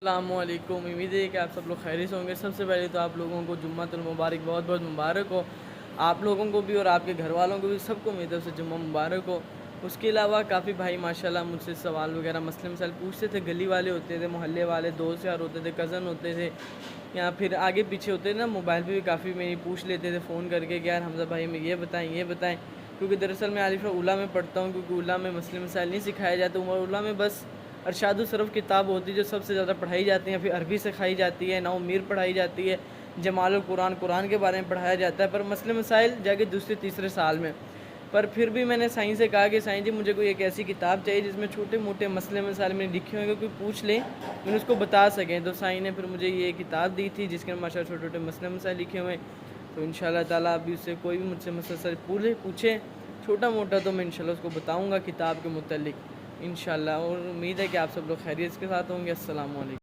السلام علیکم، امید ہے کہ آپ سب لوگ خیریت سے ہوں گے۔ سب سے پہلے تو آپ لوگوں کو جمعۃ المبارک بہت بہت مبارک ہو، آپ لوگوں کو بھی اور آپ کے گھر والوں کو بھی، سب کو میری طرف سے جمعہ مبارک ہو۔ اس کے علاوہ کافی بھائی ماشاءاللہ مجھ سے سوال وغیرہ مسئلے مسائل پوچھتے تھے، گلی والے ہوتے تھے، محلے والے، دوست یار ہوتے تھے، کزن ہوتے تھے، یا پھر آگے پیچھے ہوتے تھے نا، موبائل پہ بھی کافی میری پوچھ لیتے تھے فون کر کے کہ یار حمزہ بھائی میں یہ بتائیں، کیونکہ دراصل میں عارف اولیٰ میں پڑھتا ہوں، کیونکہ اولیٰ میں مسئلے مسائل نہیں سکھائے جاتے، اولیٰ میں بس ارشاد الصرف کتاب ہوتی ہے جو سب سے زیادہ پڑھائی جاتی ہے، پھر عربی سکھائی جاتی ہے، نحو میر پڑھائی جاتی ہے، جمال القرآن قرآن کے بارے میں پڑھایا جاتا ہے، پر مسئلے مسائل جا کے دوسرے تیسرے سال میں۔ پر پھر بھی میں نے سائیں سے کہا کہ سائیں جی مجھے کوئی ایک ایسی کتاب چاہیے جس میں چھوٹے موٹے مسئلے مسائل میں لکھے ہوئے کوئی پوچھ لیں میں اس کو بتا سکیں، تو سائیں نے پھر مجھے یہ کتاب دی تھی جس کے ماشاء اللہ چھوٹے چھوٹے مسئلے مسائل لکھے ہوئے ہیں۔ تو انشاءاللہ تعالیٰ ابھی اس سے کوئی بھی مجھ سے مسئلہ پوچھے چھوٹا موٹا تو میں انشاءاللہ اس کو بتاؤں گا کتاب کے متعلق انشاءاللہ، اور امید ہے کہ آپ سب لوگ خیریت کے ساتھ ہوں گے۔ السلام علیکم۔